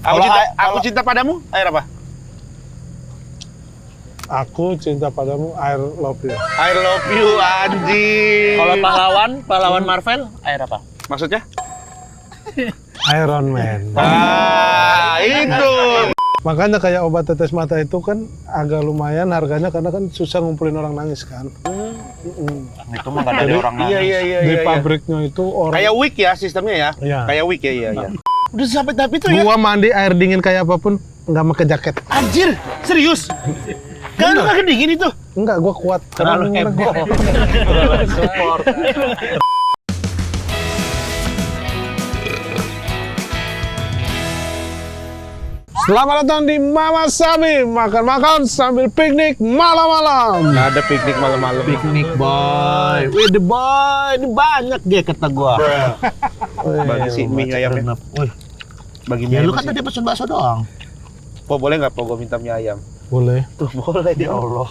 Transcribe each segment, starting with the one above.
Aku cinta padamu, air apa? Aku cinta padamu, I love you. I love you, anjing. Kalau pahlawan Marvel, air apa? Maksudnya? Iron Man. Itu. Makanya kayak obat tetes mata itu kan agak lumayan harganya karena kan susah ngumpulin orang nangis kan. Itu mah nggak ada orang nangis. Iya. Di pabriknya itu orang. Kayak wig ya sistemnya ya? Iya. Kayak wig ya, iya. Udah sampai tahap itu ya? Gua mandi air dingin kayak apapun nggak pakai jaket. Anjir, serius? Kan lu kagak dingin itu? Enggak, gua kuat. Terlalu heboh. Terlalu support. Selamat datang di Mama Sabi, makan-makan sambil piknik malam-malam. Nggak ada piknik malam-malam. Piknik boy. Wih, the boy. Ini banyak dia kata gua. Bagi si mie ayamnya. Wih, Bagi ya mie lu kan ayam tadi pesen bakso doang. Po, boleh nggak Po gua minta mie ayam? Boleh. Tuh boleh dia. Ya Allah.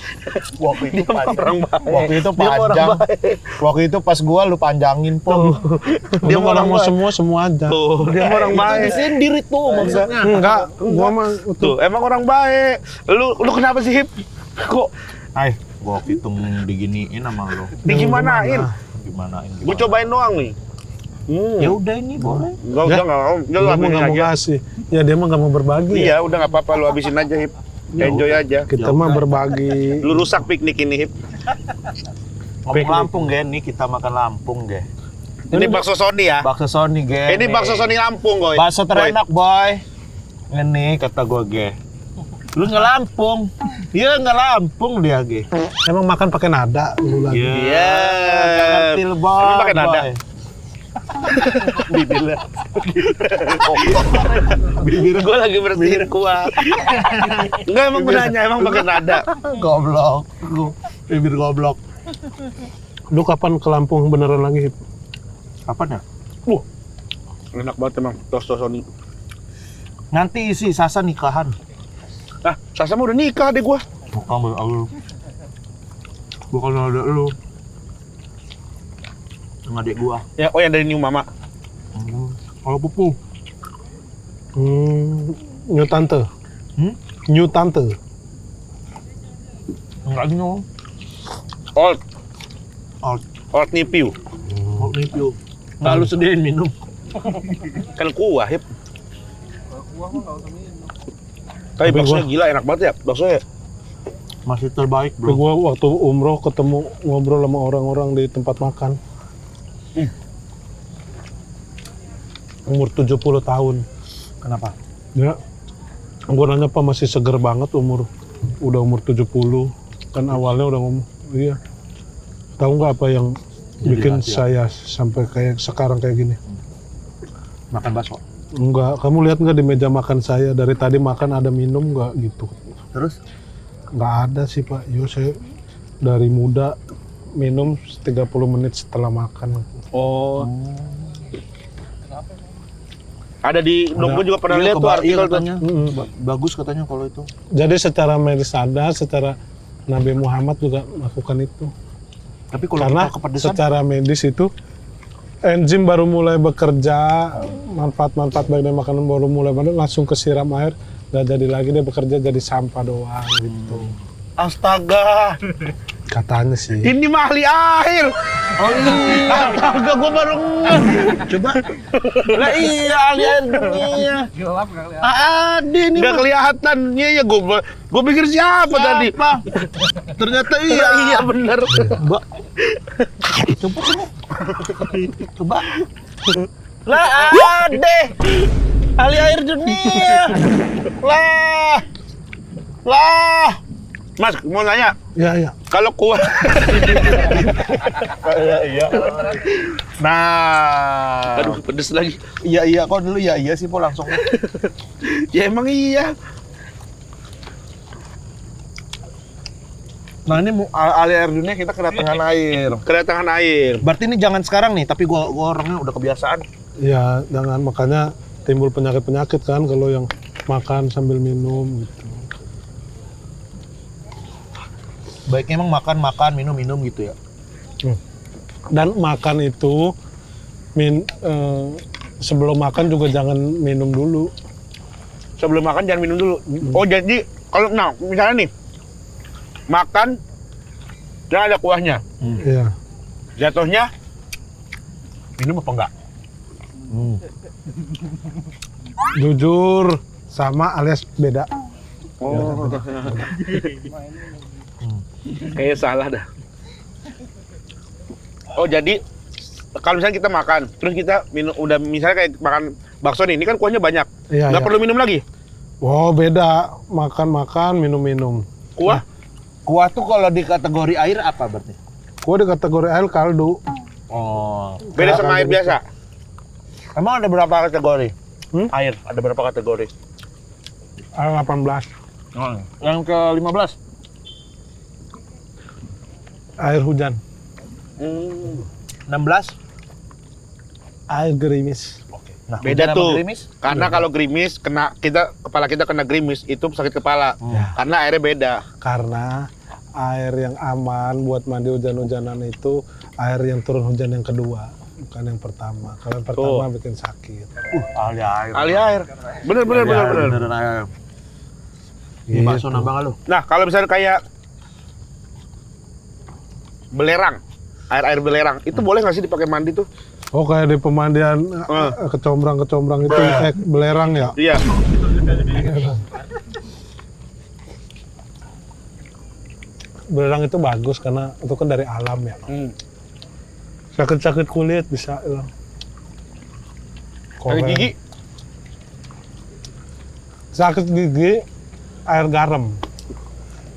Waktu itu orang baik. Waktu itu Dia orang panjang. baik. Waktu itu pas gua lu panjangin pun. Dia mau orang mau baik. semua aja. Tuh, dia orang baik. Sendiri tuh maksudnya. Enggak, gua mah Tuh, emang orang baik. Lu kenapa sih, Hip? Kok Gua waktu itu diginiin sama lu. digimanain? Gimanain? Gua cobain doang nih. Ya udah ini boleh. Enggak, Ya. udah enggak mau. Udah lu dia mah habisin nggak mau aja. ngasih. Ya dia mah nggak mau berbagi. Ya. Iya, udah enggak apa-apa lu habisin aja, Hip. Enjoy aja. Kita mah berbagi. Lu rusak piknik ini, Hip. Ngomong Lampung, Gen. Nih kita makan Lampung, Gen. Ini bakso Sony ya. Bakso Sony, Gen. Ini bakso Sony Lampung, Goy. Bakso terenak, boy. Ini kata gua, Ge. Lu nggak Lampung. Iya, nggak Lampung dia, Ge. Emang makan pakai nada lu lagi. Iya. Nggak ngerti lu, boy. Emang pakai nada? boy. Bibirnya. Bibir gua lagi bersihin kuah. Enggak, emang benarnya emang pakai nada. Goblok. Bibir goblok. Lu kapan ke Lampung beneran lagi? Kapan ya? Enak banget emang tos-tos Sony. Nanti si Sasa nikahan. Ah, Sasa mah udah nikah deh gua. Bukan lu. Bukan ada lu. Yang adik gua. Ya, oh yang dari New Mama. Kalau pupu. New tante. New tante. Enggak gini. Old Old Nipiu. Old review. Nggak lu sediain minum. Kan kuah, Hip. Tapi baksonya gila enak banget ya, baksonya. Masih terbaik, Tapi bro. gua waktu umroh ketemu ngobrol sama orang-orang di tempat makan. Umur 70 tahun. Kenapa? Ya. Gua nanya apa masih seger banget udah umur 70. Kan awalnya udah ngomong, iya. Tahu nggak apa yang Jadi bikin rahasia. saya sampai kayak sekarang kayak gini? Makan bakso. Enggak, kamu lihat nggak di meja makan saya dari tadi makan ada minum nggak gitu? Terus? Nggak ada sih Pak. Yo saya dari muda minum 30 menit setelah makan. Oh. Ada di blog gua juga pernah lihat tuh artikel tuh. katanya. Bagus katanya kalau itu. Jadi secara medis ada, secara Nabi Muhammad juga melakukan itu. Tapi kalau Karena kita kepedesan, secara medis itu enzim baru mulai bekerja, manfaat-manfaat baik dari makanan baru mulai langsung kesiram air, nggak jadi lagi dia bekerja jadi sampah doang gitu. Astaga. Katanya sih. Ini mah ahli air. oh iya, Astaga, gua baru ngeh. coba. Lah iya, ahli air dunia. Gelap kali ya. Ada nih. Nggak kelihatan. Iya ya, gua pikir siapa tadi? Ternyata iya. Iya bener. Mbak. Coba sini. Coba. Lah ada. Ahli air dunia. Lah. Mas, mau nanya. Ya. Kalau kuah. Iya. Nah. Aduh, pedes lagi. Iya, kok dulu iya sih po langsung. Ya emang iya. Nah ini ahli air dunia kita kedatangan air. Kedatangan air. Berarti ini jangan sekarang nih, tapi gua orangnya udah kebiasaan. Ya, jangan makanya timbul penyakit-penyakit kan kalau yang makan sambil minum gitu. Baiknya emang makan, minum gitu ya. Dan makan itu sebelum makan juga jangan minum dulu. Sebelum makan jangan minum dulu. Oh jadi kalau misalnya nih makan jangan ada kuahnya. Iya. Jatuhnya minum apa enggak? Jujur sama alias beda. Oh. Kayaknya salah dah. Oh jadi kalau misalnya kita makan, terus kita minum, udah misalnya kayak makan bakso nih, ini kan kuahnya banyak, Iya, nggak iya. perlu minum lagi. Oh beda, makan minum. Kuah? Kuah tuh kalau di kategori air apa berarti? Gua di kategori air kaldu. Oh. Beda sama air biasa. Emang ada berapa kategori? Air ada berapa kategori? Air 18. Yang ke-15? Air hujan. 16? Air gerimis. Nah, Beda hujan sama tuh. gerimis? Karena kalau gerimis kepala kita kena gerimis itu sakit kepala. Karena airnya beda. Karena air yang aman buat mandi hujan-hujanan itu air yang turun hujan yang kedua, bukan yang pertama. Kalau yang pertama bikin sakit. Ahli air. Ahli air. Bener. Beneran air. Ini bakso Gitu. nambah lu. Nah kalau misalnya kayak belerang, air belerang, itu boleh nggak sih dipakai mandi tuh? Oh kayak di pemandian kecombrang itu belerang ya? Iya. Belerang itu bagus karena itu kan dari alam ya. Sakit-sakit kulit bisa hilang. Sakit gigi? Sakit gigi air garam.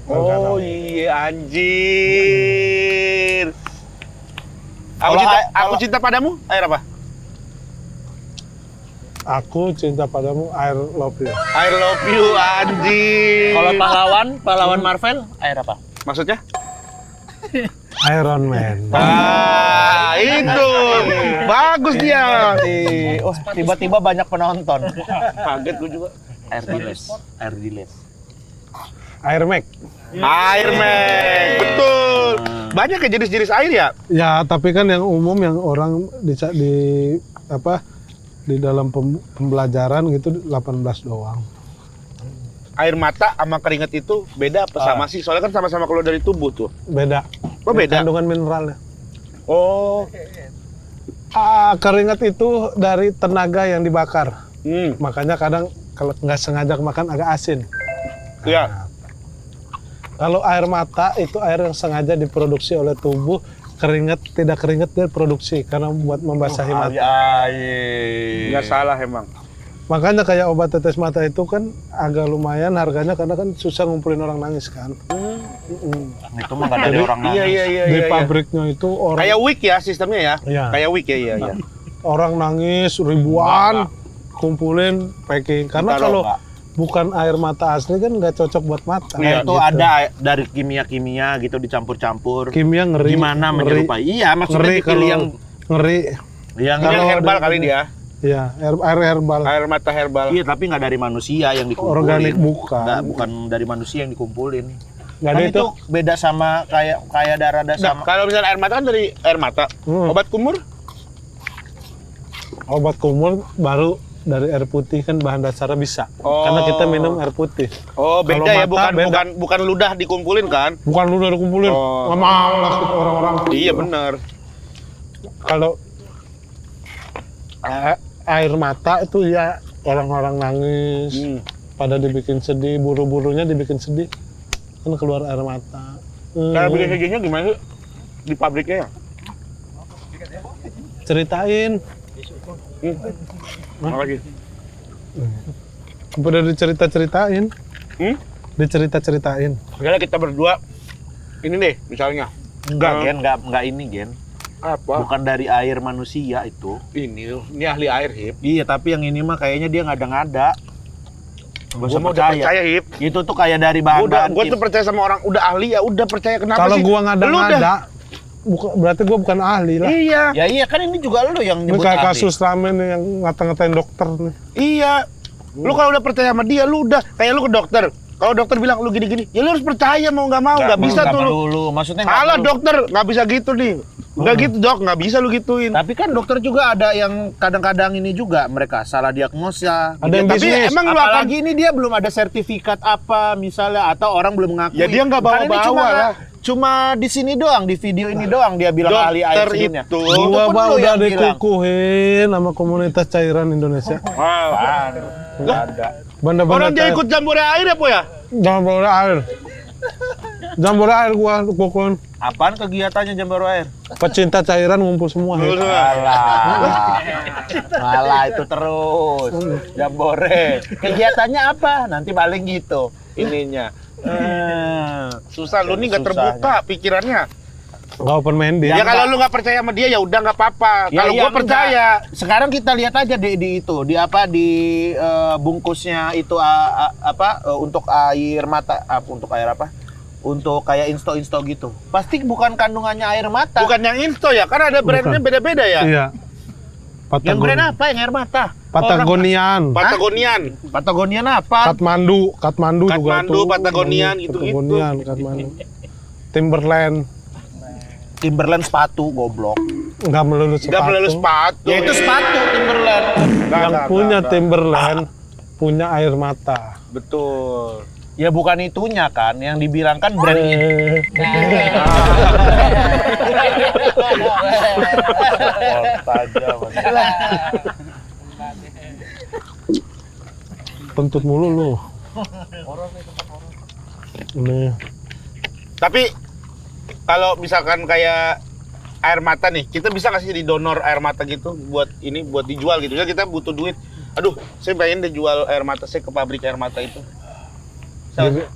Oh iya anjir. Aku cinta padamu, air apa? Aku cinta padamu air love you. I love you anjir. Kalau pahlawan Marvel, air apa? Maksudnya? Iron Man. Ah, itu. Bagus dia. Oh, tiba-tiba banyak penonton. Kaget gue juga. Air diles. Air Mac. Air Man. Betul. Banyak ya jenis-jenis air ya? Ya, tapi kan yang umum yang orang di dalam pembelajaran gitu 18 doang. Air mata sama keringat itu beda apa sama sih? Soalnya kan sama-sama keluar dari tubuh tuh. Beda. Oh beda? Kandungan mineralnya. Oh. Keringat itu dari tenaga yang dibakar. Hmm. Makanya kadang kalau nggak sengaja makan agak asin. Iya. Nah, kalau air mata itu air yang sengaja diproduksi oleh tubuh, tidak keringat dia produksi karena buat membasahi mata. Nggak salah emang. Makanya kayak obat tetes mata itu kan agak lumayan harganya karena kan susah ngumpulin orang nangis kan. Itu mah nggak dari orang nangis. Iya. Di pabriknya itu orang Kayak wig ya sistemnya ya? Iya. Kayak wig ya, iya. orang nangis ribuan kumpulin packing karena Taruh, kalau Pak. bukan air mata asli kan nggak cocok buat mata. Nah, itu gitu. ada dari kimia-kimia gitu dicampur-campur. Kimia ngeri. Gimana ngeri. menyerupai? Iya, maksudnya Ngeri dipilih kalau yang ngeri. yang Ini yang herbal ada- kali dia. Iya, air herbal. Air mata herbal. iya, tapi nggak dari manusia yang dikumpulin. Organik bukan. Bukan dari manusia yang dikumpulin. Nggak Kan ada itu beda sama kayak darah Nah, sama. kalau misalnya air mata kan dari air mata. Obat kumur? Obat kumur baru dari air putih kan bahan dasarnya bisa. Oh. Karena kita minum air putih. Oh, beda Kalau ya, mata, beda. bukan ludah dikumpulin kan? Bukan lu udah kumpulin. Oh. Nggak mau lah kita orang-orang. Iya benar. Kalau air mata itu ya orang-orang nangis, pada dibikin sedih, buru-burunya dibikin sedih, kan keluar air mata. Cara bikin sedihnya gimana sih? Di pabriknya ya? Ceritain, Makasih. udah dicerita-ceritain, dicerita-ceritain. Misalnya kita berdua, ini deh misalnya. Enggak ini, Gen. Apa? Bukan dari air manusia itu. Ini ahli air, Hip. Iya, tapi yang ini mah kayaknya dia ngada-ngada. Gua Gua mau udah percaya, Hip. Itu tuh kayak dari bahan-bahan. Gua tuh percaya sama orang udah ahli ya, udah percaya kenapa Kalau sih? gua Lu udah- ngada-ngada, berarti gua bukan ahli lah. Iya. Ya iya kan ini juga lu yang Ini nyebut kayak ahli. kasus rame nih yang ngata-ngatain dokter nih. Iya. Lu kalau udah percaya sama dia, lu udah kayak lu ke dokter. Kalau dokter bilang lu gini-gini, ya lu harus percaya mau nggak mau, nggak bisa tuh lu. Lu maksudnya Salah dokter, nggak bisa gitu nih. Enggak gitu dok, nggak bisa lu gituin. Tapi kan dokter juga ada yang kadang-kadang ini juga mereka salah diagnosa. Ada yang Tapi bisnis. emang apalagi ini dia belum ada sertifikat apa misalnya atau orang belum mengakui. Ya dia nggak Kan ini bawa-bawa lah. Cuma di sini doang, di video ini doang dia bilang Dokter ahli air sedunia. itu. Gua pun Pak lu udah yang bilang. dikukuhin sama komunitas cairan Indonesia. Nggak ada. Banda-banda Orang dia cair. ikut jambore air ya po ya? Jambore air. Jambore air gua kukuhin. Apaan kegiatannya Jambaru Air? Pecinta cairan ngumpul semua. Hep. Malah itu terus. Jambore. Kegiatannya apa? Nanti paling gitu ininya. Susah lu nih nggak Susahnya. terbuka pikirannya. Nggak open minded. Ya, Ya, kalau enggak. lu nggak percaya sama dia ya udah nggak apa-apa. Ya, Kalau iya, gua percaya. enggak. Sekarang kita lihat aja di itu, di apa di bungkusnya itu untuk air mata, untuk air apa? Untuk kayak insto gitu. Pasti bukan kandungannya air mata. Bukan yang Insto ya, kan ada brandnya Bukan. beda-beda ya. Iya. Yang brand apa yang air mata? Patagonian. Patagonian. Patagonian apa? Katmandu juga Katmandu, tuh. Patagonian, gitu-gitu. Patagonian, Katmandu. Timberland. Timberland sepatu goblok. Nggak melulu sepatu. Nggak melulu sepatu. Ya itu sepatu Timberland. Yang punya Timberland punya air mata. Betul. Ya bukan itunya kan, yang dibilang kan brand ini. Kentut mulu lu. Ini Tapi kalau misalkan kayak air mata nih, kita bisa nggak sih di donor air mata gitu buat ini buat dijual gitu. Ya kita butuh duit. Aduh, saya pengen deh jual air mata saya ke pabrik air mata itu.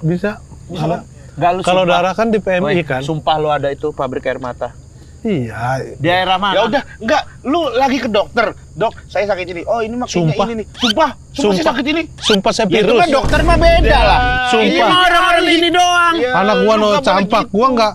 bisa. Ada. Nggak, lu Kalau sumpah. darah kan di PMI Weh, kan. Sumpah lu ada itu pabrik air mata. Iya. Di daerah mana? Ya udah, enggak, lu lagi ke dokter. Dok, saya sakit ini. Oh, ini makanya Sumpah. ini nih. Sumpah saya sakit ini. Sumpah saya Ya itu virus. kan dokter mah beda lah. Sumpah. Ini mah orang-orang gini doang. Ya, Anak gua lu no nggak boleh campak, gitu. gua nggak.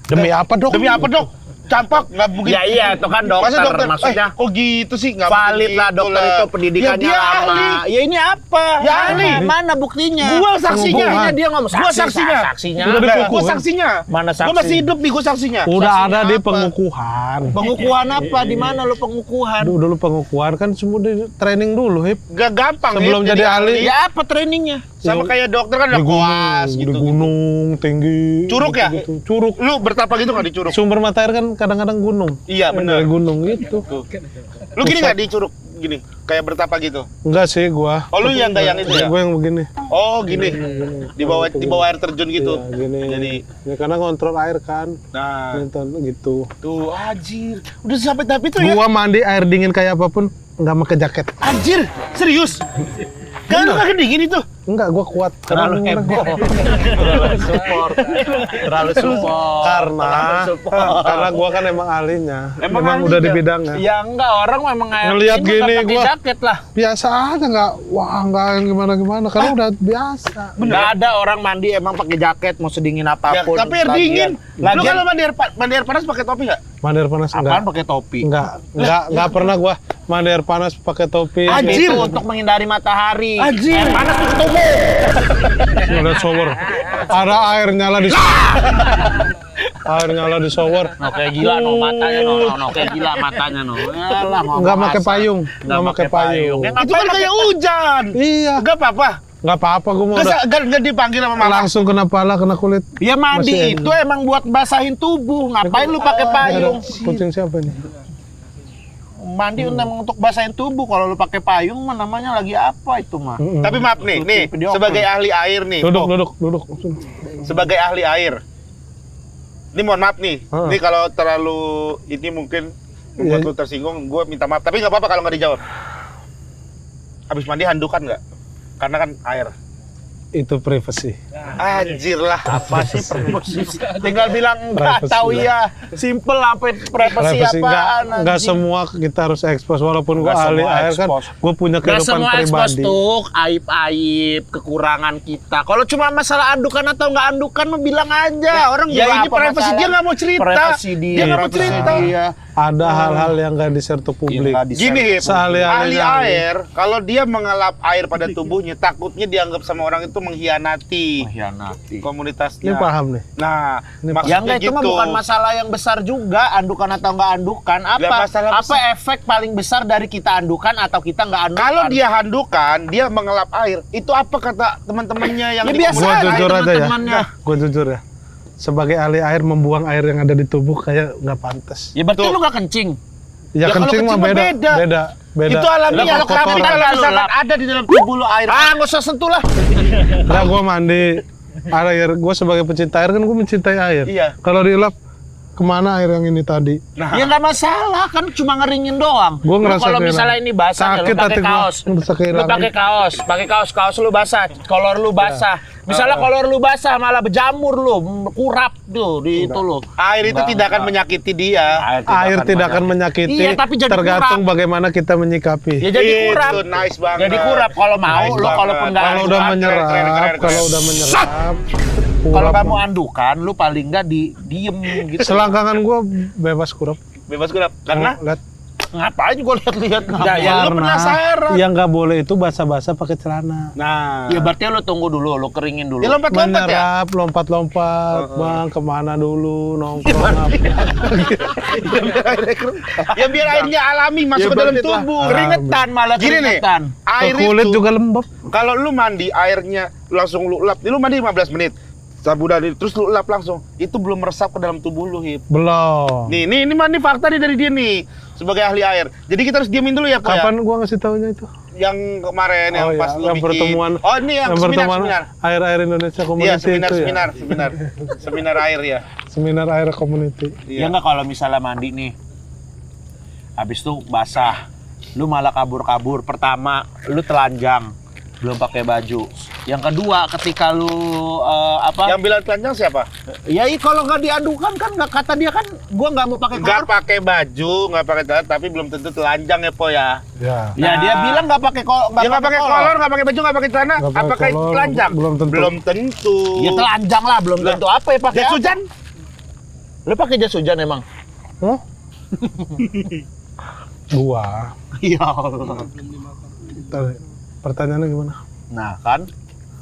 Demi apa dok? Demi apa, Dok? Campak nggak mungkin. Ya iya, itu kan Masa dokter, maksudnya. kok gitu sih? Nggak Valid mungkin lah gitu dokter lah. itu pendidikannya Ya, dia lama. ahli. Ya ini apa? Ya, ahli. Mana buktinya? Gua saksinya. Buktinya dia ngomong Gua saksinya. Saksinya. Udah apa? dikukuh. Gua saksinya. Mana saksi? Gua masih hidup nih, gua saksinya. Udah Saksinya ada di apa? pengukuhan. Pengukuhan apa? Di mana lu pengukuhan? Aduh, dulu pengukuhan kan semua di training dulu, Hip. Gak gampang Sebelum ya, jadi ahli. Ya apa trainingnya? Sama kayak dokter kan ada Di gunung, koas gitu. di gunung tinggi. Curug ya? Gitu. Curug. Lu bertapa gitu nggak di curug? Sumber mata air kan kadang-kadang gunung. Iya benar. Dari gunung gitu. Lu gini nggak di curug gini? Kayak bertapa gitu? Enggak sih gua. Oh lu yang kayak yang itu ya? Gua yang begini. Oh gini. Di bawah air terjun gitu. Iya, gini. Jadi Ya, karena kontrol air kan. nah Gitu. tuh anjir. Udah sampai tahap itu ya? Gua mandi air dingin kayak apapun nggak pakai jaket. Anjir, serius? Kan lu kagak dingin itu? Enggak, gua kuat. Terlalu Karena heboh. Terlalu support. Terlalu support. karena gua kan emang ahlinya. Emang Memang ahli udah ya? di bidangnya. Ya enggak, orang memang Ngeliat ini gini, nggak pakai gua- jaket lah. Biasa aja nggak, wah nggak yang gimana-gimana. Karena udah biasa. Enggak ada orang mandi emang pakai jaket mau sedingin Ya, apapun. tapi air dingin. Lu Lagian kalau mandi air panas pakai topi nggak? Mandi air panas apaan enggak. pakai topi? Enggak pernah gua mandi air panas pakai topi. Anjir. Itu untuk menghindari matahari. Anjir. Air panas tuh tubuh. Ada shower. Ada air nyala di air nyala di shower. No kayak gila no matanya no kayak gila matanya no. Yalah, mau Enggak apa pakai masa. payung. Nggak Enggak pakai payung. Ya, Itu kan ngapain kayak hujan. Iya. Enggak apa-apa. Enggak apa-apa gua mau udah Enggak dipanggil sama mama. langsung kena pala, kena kulit. Ya mandi Masih itu emang buat basahin tubuh. Ngapain lu pakai Ini payung? ada kucing siapa ini? Mandi memang untuk basahin tubuh. Kalau lu pakai payung mah namanya lagi apa itu mah? Tapi maaf nih, Video sebagai ahli air nih. Duduk. Sebagai ahli air. Ini mohon maaf nih. Heeh. Ini kalau terlalu ini mungkin membuat Iya. lu tersinggung, gue minta maaf. Tapi nggak apa-apa kalau nggak dijawab. Habis mandi handukan nggak? Karena kan air. Itu privasi. Anjir lah. Apa sih privasi? Tinggal bilang enggak Privasi. tahu ya. Simple apa privasi apaan? Enggak anjing. semua kita harus ekspos walaupun gua Nggak ahli semua air kan expose. gua punya Gak kehidupan semua expose pribadi. tuh aib-aib, kekurangan kita. Kalau cuma masalah andukan atau nggak andukan mah bilang aja. Orang Ya juga ini apa privasi masalah? dia nggak mau cerita. Privasi dia. Dia nggak mau privasi cerita. dia. ada hal-hal yang nggak di-share ke publik. Gini, Hip, ahli Seahli-ahlinya. air, kalau dia mengelap air pada tubuhnya, takutnya dianggap sama orang itu mengkhianati komunitasnya. Ini paham nih. Nah, Ini maksudnya Ya enggak, itu mah gitu. bukan masalah yang besar juga, andukan atau enggak andukan. Nggak Apa masalah apa efek paling besar dari kita andukan atau kita enggak andukan? Kalau dia handukan, dia mengelap air, itu apa kata teman-temannya yang Ya di biasa Gua aja jujur aja ya. teman-temannya. Gue jujur ya. Sebagai ahli air membuang air yang ada di tubuh kayak nggak pantas. Ya berarti Tuh. lu enggak kencing. Ya, kalau kencing mah kencing mah beda. beda. Beda. Itu alamiah, Beda tapi kotoran. kalau misalkan Lap. ada di dalam tubuh lu air. Enggak usah sentuh lah. Nah, gue mandi air. Gue sebagai pecinta air kan gue mencintai air. Iya. Kalau dilap kemana air yang ini tadi? Ya enggak masalah, kan cuma ngeringin doang. Gua Lu ngerasa kalau kehilangan. misalnya ini basah, ya, Sakit lu pakai hati gua, kaos. ngerasa Lu kehilangan. pakai kaos lu basah, kolor lu basah. Misalnya kolor lu basah malah berjamur lu, kurap tuh di itu lu. Air itu tidak akan menyakiti dia. Air tidak akan menyakiti. Iya, tapi jadi tergantung kurap. bagaimana kita menyikapi. Ya jadi kurap. Itu nice banget. Jadi kurap kalau mau Nice lu banget. kalaupun enggak Kalau udah keren, menyerap, keren. kalau udah menyerap, kalau kurap. kamu andukan lu paling enggak diem gitu. Selangkangan gue bebas kurap. Bebas kurap. Karena Lihat. Ngapain gua lihat-lihat Ya, lu Karena penasaran. yang nggak boleh itu basah-basah pakai celana. nah, Ya berarti lu tunggu dulu, lu keringin dulu. dia lompat-lompat ya. Menyerap, lompat-lompat, bang kemana dulu nongkrong apa? Ya biar airnya alami masuk ke dalam berarti lah. tubuh. Keringetan malah Gini nih, keringetan. air Ke kulit itu juga lembab. kalau lu mandi airnya langsung lu lap, lu mandi 15 menit. Sabu dari terus lu lap langsung. Itu belum meresap ke dalam tubuh lu, Hip. Belum. Nih, ini mah nih fakta nih dari dia nih sebagai ahli air. Jadi kita harus diamin dulu ya, Pak. Kapan gua ngasih taunya itu? Yang kemarin yang iya, pas lu yang bikin. pertemuan. Oh, ini yang seminar. air-air Indonesia Iya, Community seminar, itu seminar, ya. seminar. Seminar air ya. Seminar air community. Ya Iya. enggak kalau misalnya mandi nih. Habis itu basah. Lu malah kabur-kabur. Pertama, lu telanjang. Belum pakai baju. Yang kedua, ketika lu Yang bilang telanjang siapa? Ya kalau nggak diadukan kan nggak, kata dia kan gua nggak mau pakai Nggak kolor. pakai baju, nggak pakai celana, tapi belum tentu telanjang ya, Po ya. Ya. Ya dia bilang nggak pakai kolor. Ya nggak pakai kolor, nggak pakai baju, nggak pakai celana, Nggak pakai apakah itu kolor, telanjang? belum tentu. Belum tentu. Ya telanjang lah, belum tentu apa ya pakai. Jas apa? hujan? Lu pakai jas hujan emang? Hah? Gua. Ya Allah. Pertanyaannya gimana? Nah kan,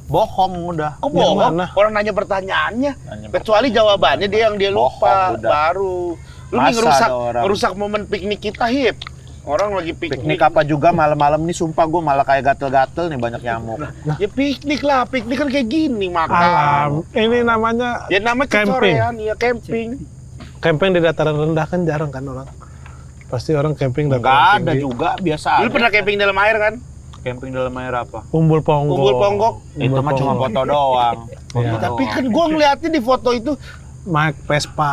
bohong udah. Kok Yang bohong? mana? Orang nanya pertanyaannya. Nanya Kecuali jawabannya dia yang dia lupa. Bohong udah. Baru. Lu nih Masa ada orang? ngerusak momen piknik kita, Hip. Orang lagi piknik. Piknik apa juga malam-malam nih, sumpah gue malah kayak gatel-gatel nih, banyak nyamuk. Ya piknik lah, piknik kan kayak gini Alam. makan. Ini namanya Ya namanya Camping. kecorean, ya camping. camping di dataran rendah kan jarang kan orang. Pasti orang camping Nggak dataran ada tinggi. juga, biasa Lu aja. pernah camping dalam air kan? Camping dalam air apa? Umbul ponggok. Umbul ponggok. Itu mah cuma foto doang. Foto Iya. Tapi doang. kan gua ngeliatnya di foto itu, Naik Vespa.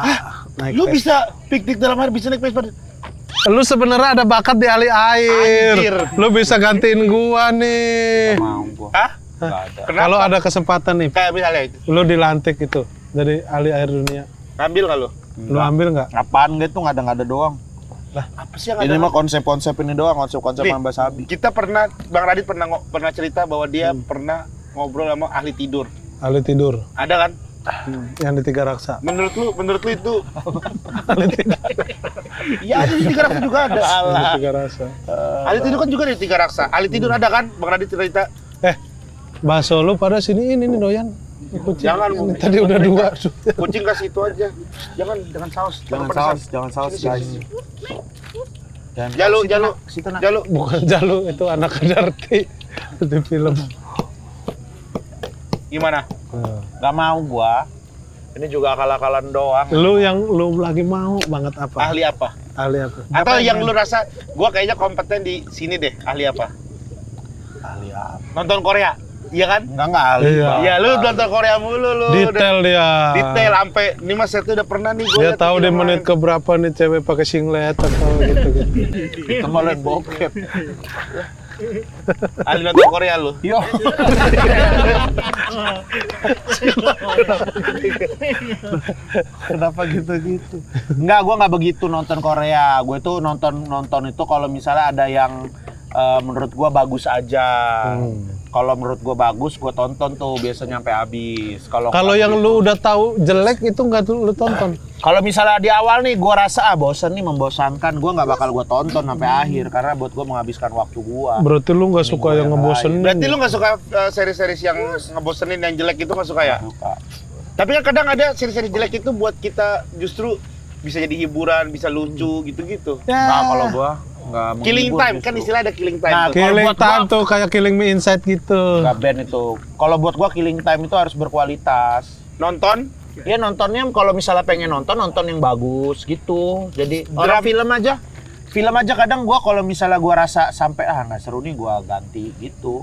Naik lu Vespa. bisa piknik dalam air, bisa naik Vespa. Lu sebenarnya ada bakat di ahli air. Anjir. Lu bisa gantiin gua nih. Mau gua. Hah? Nggak ada. Kenapa? Kalau ada kesempatan nih, Kayak misalnya itu. lu dilantik itu dari ahli air dunia. Ngambil nggak lu? Lu ambil nggak? Apaan gitu, nggak ada doang. Apa sih yang Ini ada? mah konsep-konsep ini doang, konsep-konsep Nih, Mbak Sabi. Kita pernah, Bang Radit pernah cerita bahwa dia pernah ngobrol sama ahli tidur. Ahli tidur Ada kan? yang di Tiga Raksa. Menurut lu itu Iya, ada di Tiga Raksa juga ada. Yang di Tiga Raksa. Ahli tidur kan juga di Tiga Raksa. Ahli tidur ada kan? Bang Radit cerita. Bakso lu pada sini ini nih doyan. Kucing. Jangan, Ini tadi udah dua. Kucing kasih itu aja. Jangan saus. Jangan pedesan. saus, jangan saus guys. Jangan Jalu, saus. jalu. Situ nak. Jalu. Bukan Jalu, itu anak Kadarti di film. Gimana? Gak mau gua. Ini juga akal-akalan doang. Lu yang lu lagi mau banget apa? Ahli apa? Ahli apa? Atau yang lu rasa gua kayaknya kompeten di sini deh. Ahli apa? Ahli apa? Nonton Korea. Iya kan? Enggak ahli. Iya. Bang. Iya, lu nonton Korea mulu lu. Detail dia. Detail sampai ini Mas Setu udah pernah nih gua. Dia liat tahu di film menit lain. keberapa nih cewek pakai singlet atau gitu-gitu. Itu malah bokep. Ahli nonton Korea lu. Yo. Kenapa gitu-gitu? Enggak, gua nggak begitu nonton Korea. Gue tuh nonton itu kalau misalnya ada yang menurut gua bagus aja. Kalau menurut gue bagus, gue tonton tuh biasanya sampai habis. Kalau yang lu udah tahu jelek itu nggak tuh lu tonton. Kalau misalnya di awal nih, gue rasa bosen nih, membosankan, gue nggak bakal gue tonton sampai akhir karena buat gue menghabiskan waktu gue. Berarti lu nggak suka yang ngebosenin. Berarti lu nggak suka seri-seri yang ngebosenin, yang jelek itu nggak suka ya? Suka. Tapi kan kadang ada seri-seri jelek itu buat kita justru bisa jadi hiburan, bisa lucu gitu-gitu. Nah, kalau gue nggak mau Killing hibur time justru. kan istilah ada killing time. Nah, tuh. kalau Killing buat time gua- tuh kayak Killing Me Inside gitu. Nggak band itu. Kalau buat gue killing time itu harus berkualitas. Nonton Ya nontonnya kalau misalnya pengen nonton yang bagus gitu. Jadi orang film aja kadang gua kalau misalnya gua rasa sampai nggak seru nih gua ganti gitu.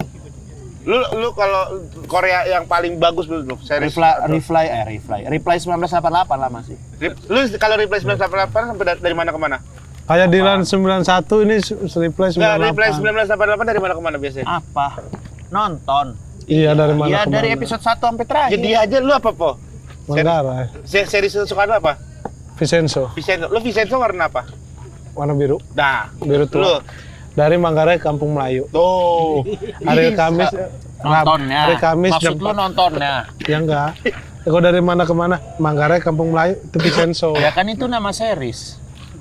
lu kalau Korea yang paling bagus menurut lu series Reply 1988 lah masih. Lu kalau Reply 1988 sampai dari mana ke mana? Kayak Dylan 91 ini Reply 98. Enggak, Reply 1988 dari mana ke mana biasanya? Apa? Nonton. Iya, dari mana Iya ke dari mana. episode 1 sampai terakhir. Jadi aja lu apa, Po? Manggarai. Series kesukaan lu apa? Vincenzo, Vincenzo. Lu Vincenzo warna apa? warna biru. Nah, Biru tua. lu. Dari Manggarai Kampung Melayu. Tuh. Hari Kamis nontonnya. Hari Kamis Maksud jam lu nontonnya. Ya enggak. Kalau dari mana ke mana? Manggarai Kampung Melayu itu Vincenzo. Ya kan itu nama series.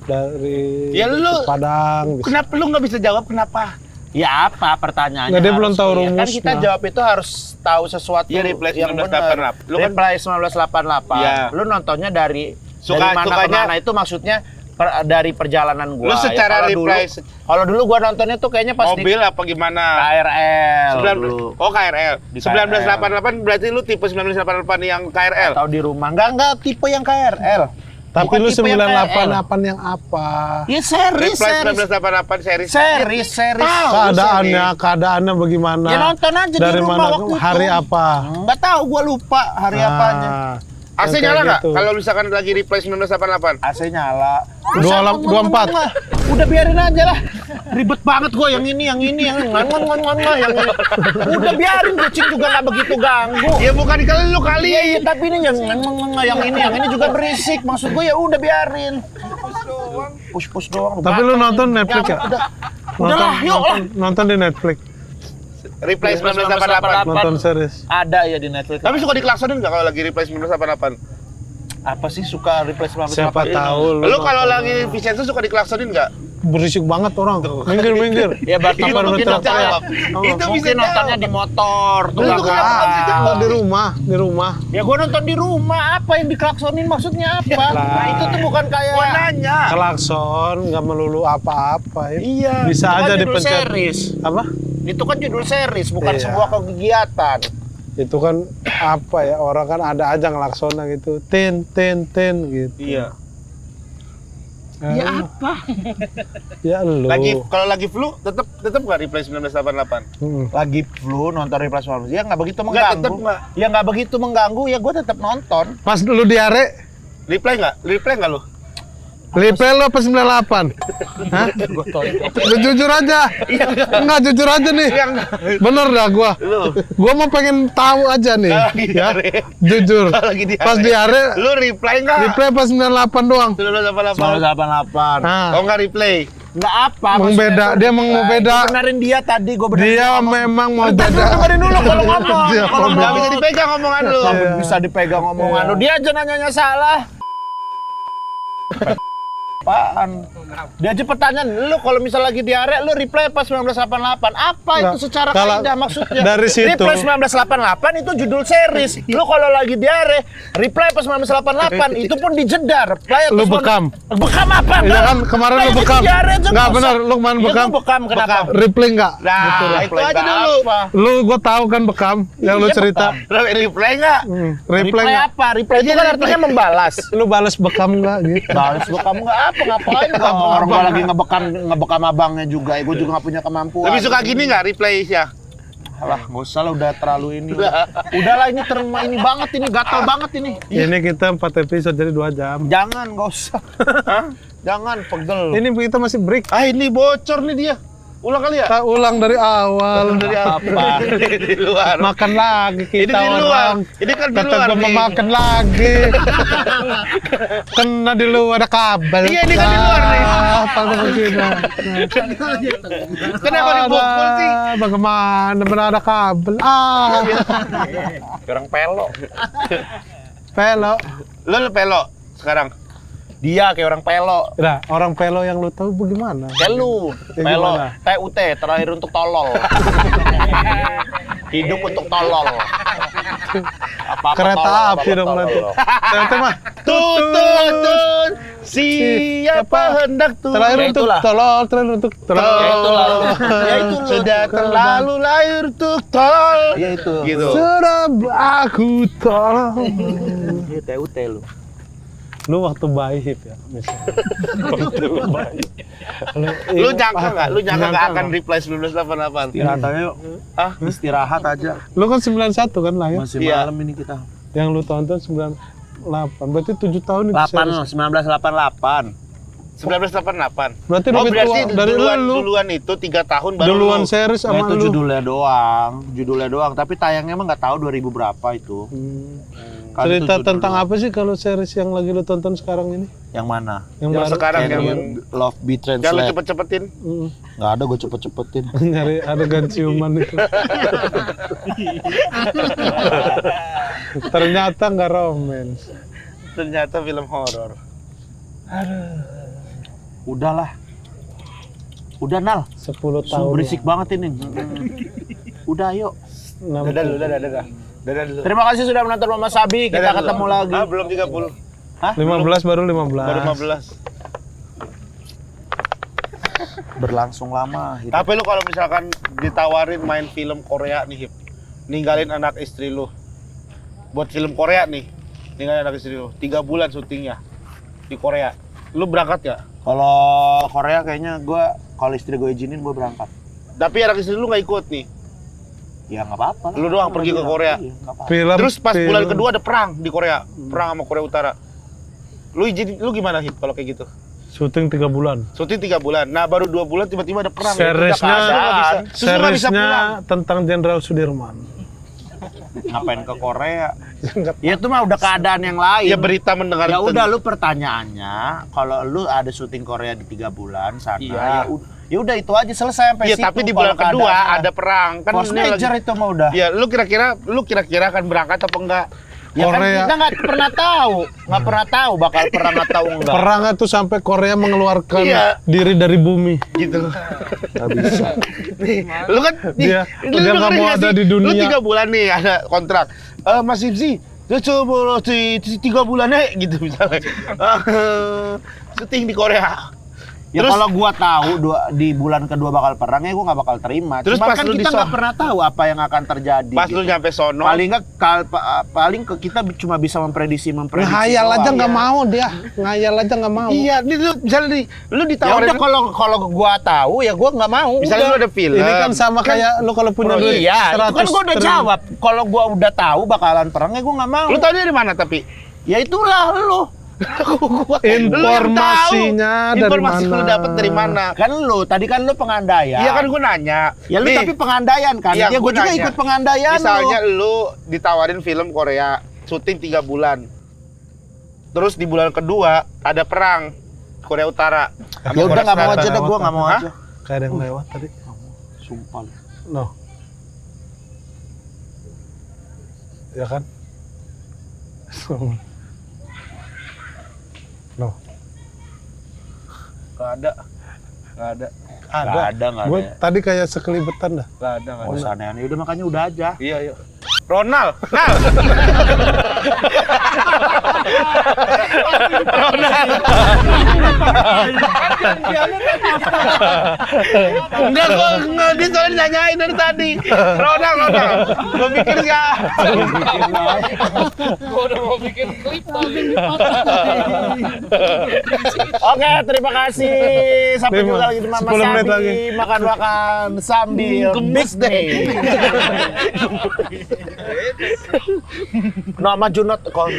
Dari Ya lu- Padang. Kenapa lu nggak bisa jawab kenapa? Ya apa pertanyaannya? Nggak, dia belum harus tahu clear. Kan rumusnya. kita jawab itu harus tahu sesuatu Iya, Reply yang 1988. benar. Lu kan- Reply 1988. Iya. Lu nontonnya dari Suka- mana ke sukanya- mana itu maksudnya dari perjalanan gua. Lu secara kalau Reply kalau dulu gua nontonnya tuh kayaknya pas mobil di apa gimana? KRL dulu. Oh, KRL. Di 1988 berarti lu tipe 1988 yang KRL. Atau di rumah. Enggak tipe yang KRL. Tapi Bukan lu tipe yang 988 yang apa? Ya series, Reply series. 1988 series. Series. Keadaannya bagaimana? Ya nonton aja di Dari rumah mana? waktu itu. Hari apa? Enggak tahu, gua lupa hari apanya. AC yang nyala kayak nggak? gitu. Kalau misalkan lagi Reply 1988. AC nyala. 24. Udah biarin aja lah. Ribet banget gua yang ini, yang ini. Udah biarin, kucing juga nggak begitu ganggu. Ya bukan kali lu kali. Iya, tapi ini yang ini juga berisik. Maksud gua ya udah biarin. Push doang. Tapi lu nonton Netflix ya? Udahlah, yuk lah. Nonton di Netflix. Reply 1988. Nonton series. Ada ya di Netflix. Tapi suka diklaksonin nggak kalau lagi Reply 1988? Apa sih suka Reply 1988? Siapa tahu Lu kalau lagi Vincenzo suka diklaksonin nggak? berisik banget orang. Minggir. Ya berarti Itu mungkin bisa nontonnya, jawab. Itu bisa mungkin nontonnya jawab. di motor tuh. Lu nggak kenapa apa. nggak bisa jawab? Di rumah. Ya gua nonton di rumah, apa yang diklaksonin maksudnya apa? Lah. Nah, itu tuh bukan kayak Gua nanya. Klakson nggak melulu apa-apa. Ya. Iya. Bisa itu kan aja judul dipencet. series. Apa? Itu kan judul series, bukan Iya. sebuah kegiatan. Itu kan apa ya, orang kan ada aja ngelaksona gitu. Tin gitu. Iya. Ya apa? Ya lu. Kalau lagi flu tetep nggak Reply 1988? Lagi flu nonton Reply 1988. Ya nggak begitu Nggak, mengganggu. tetep nggak. Ya nggak begitu mengganggu, ya gua tetap nonton. Pas lu diare, Reply nggak lu? Reply lu apa 98? Hah? Lu jujur aja. Enggak, jujur aja nih. Bener dah gua. Lu. Gua mau pengen tahu aja nih. Lagi Ya. diare. Jujur. Lagi diare. Pas diare, Lu Reply nggak? Reply pas 98 doang. 1988. 1988. Nah, Oh nggak Reply? Nggak apa. Membeda, dia mau beda. Gua benerin dia tadi, gua benerin Dia memang mau Ntar dulu, beda. dengerin dulu kalau ngomong. Dia Kalau mau Nggak mau bisa dipegang omongan lu. Nggak bisa dipegang omongan lu. Dia aja nanyanya salah. Apaan? Dia aja pertanyaan, lu kalau misal lagi diare, lu reply pas 1988. Apa itu Nggak, secara kalau kaidah maksudnya? dari situ- Reply 1988 itu judul series. Lu kalau lagi diare, reply pas 1988 itu pun dijedar. Reply Lu pas bekam. Bekam apa? Iya kan, kemarin lu Kayak bekam. gitu diare aja Nggak nggak benar, usah. lu kemarin Ya, bekam. gua bekam, kenapa? Reply enggak? Nah, itu Reply aja nggak dulu. apa. Lu gua tahu kan bekam yang lu Iya, cerita. Reply nggak? Reply Reply enggak? apa? Reply itu kan artinya membalas. Lu balas bekam enggak gitu? Balas bekam nggak apa, ngapain kamu? Orang gua lagi ngebekam abangnya juga, ya gua juga nggak punya kemampuan. Lebih suka gini nggak Reply ya? Alah, nggak usah lah, udah terlalu ini. Udahlah, ini ini banget, ini gatal banget ini. Ini kita 4 episode jadi 2 jam. Jangan, nggak usah. Jangan, pegel. Ini kita masih break. Ah ini bocor nih dia. Ulang kali ya? Kita ulang dari awal. Dari apa? Di luar. Makan lagi Ini kita di luar. orang. Ini kan di Kata luar gua nih. mau makan lagi. Kena di luar ada kabel. Iya, ini kan di luar nih. Apa begini? Kenapa dibungkul sih? Bagaimana benar ada kabel? Orang pelo. Pelo. Lu pelok sekarang. Dia kayak orang pelo. Nah, orang pelo yang lu tahu bagaimana? Kayak lu, Ya, pelo, gimana? TUT, terakhir untuk tolol. Hidup untuk tolol. Apa-apa Kereta tolol, api apa-apa dong tolol. nanti. Ternyata mah Tutun, siapa hendak turun? terakhir Ya untuk itulah. tolol, terakhir untuk tolol. Ya itulah. Ya itu lu. Sudah terlalu lahir untuk tol. Ya itu. Gitu. Sudah aku tolong. Ya TUT lu. Lu waktu bayi hip ya, misalnya. Waktu bayi. Lu nyangka nggak? Lu nyangka nggak akan reply 1988? Istirahat aja yuk. Ah, Istirahat aja. Lu kan 91 kan lahir? Masih Iya. malam ini kita. Yang lu tonton 98. Berarti 7 tahun itu. 1988. 1988. Berarti Oh, lebih berarti tua dari lu. duluan itu 3 tahun baru Duluan lu. series Nah, sama itu lu. judulnya doang, tapi tayangnya emang nggak tahu 2000 berapa itu. Kali Cerita itu tentang judul apa sih kalau series yang lagi lu tonton sekarang ini? Yang mana? Yang Yang baru? sekarang Yang yang Love Beat yang lu Translate. cepet-cepetin. Nggak ada, gue cepet-cepetin. Nyari adegan ciuman itu. Ternyata nggak romance. Ternyata film horor. Udahlah. Udah Nal. 10 tahun. Sungguh berisik banget ini. Udah yuk. Dadah dulu, dadah dulu. Terima kasih sudah menonton Mama Sabi. Kita Dadah dulu. ketemu lagi. Ah, belum 30. 15 baru 15. Baru 15. Berlangsung lama. Hidup. Tapi lu kalau misalkan ditawarin main film Korea nih, Hip, ninggalin anak istri lu buat film Korea nih, ninggalin anak istri lu 3 bulan syutingnya di Korea, lu berangkat ya? Kalau Korea kayaknya gue, kalau istri gue izinin gue berangkat. Tapi anak istri lu nggak ikut nih. Ya nggak apa-apa. lah. Lu doang pergi ke Korea. Iya, nggak apa-apa. Film. Terus pas film. bulan kedua ada perang di Korea, perang sama Korea Utara. Lu izin, lu gimana Hip kalau kayak gitu? Syuting 3 bulan. Syuting 3 bulan. Nah, baru 2 bulan tiba-tiba ada perang. Seriesnya, Seriesnya tentang Jenderal Sudirman. Ngapain ke Korea? Ya itu mah udah keadaan yang lain. Ya berita mendengar. Ya udah lu pertanyaannya, kalau lu ada syuting Korea di 3 bulan sana, Iya. ya udah itu aja selesai sampai Iya, situ. tapi di bulan Kalau kedua keadaannya. ada perang. Kan Force ini major lagi- itu mah udah. Ya, lu kira-kira akan berangkat apa enggak? Ya kan Korea. kita nggak pernah tahu bakal perang atau enggak. Perang itu sampai Korea mengeluarkan Iya. diri dari bumi. Gitu. Nggak bisa. Nih, lu kan Dia lu nggak dengerin mau nggak ada sih? di Lu dunia. 3 bulan nih ada kontrak. Mas Ibsi, lu coba 3 bulan gitu misalnya. Syuting di Korea. Ya Terus- kalau gua tahu di bulan kedua bakal perang ya gua nggak bakal terima. Terus Cuman pas kan lu kita di nggak sono- pernah tahu apa yang akan terjadi. Pas gitu. lu nyampe sono, paling kita cuma bisa memprediksi Ngayal aja doang. nggak mau dia. Ngayal aja nggak mau. iya, nih lu misalnya nih, lu Ya ditawarin. udah kalau gua tahu ya gua nggak mau. Misalnya Udah. lu ada film. Ini kan sama kayak lu kalau punya Oh, duit iya, itu kan 100 gua udah triliun. jawab. Kalau gua udah tahu bakalan perang ya gua nggak mau. Lu tahu dari mana tapi? Ya itulah lu. Informasinya dari Informasi lu mana? dapat dari mana? Kan lu tadi kan lu pengandaian. Iya kan gua nanya. Ya lu Nih, tapi pengandaian kan. Iya, Ya gua gua juga nanya. ikut pengandaian misalnya lu. lu ditawarin film Korea, syuting 3 bulan. Terus di bulan kedua ada perang Korea Utara. sama Ya udah Korea nggak mau Selatan. aja dah gua nggak mau Hah? aja. Kayak ada yang lewat tadi. Sumpah. No. Ya kan? No. Nggak ada. Nggak ada. Gue tadi kayak sekelibetan dah. Nggak ada. Oh, aneh-aneh. Udah makanya udah aja. Iya, iya. Ronald, Nal. Enggak, gua dia soalnya nanyain dari tadi. Ronald. Gua pikir ya. Oke, terima kasih. Sampai jumpa lagi di Mama 10 menit Sabi. lagi. Makan-makan sambil big day. Nama Junot kon.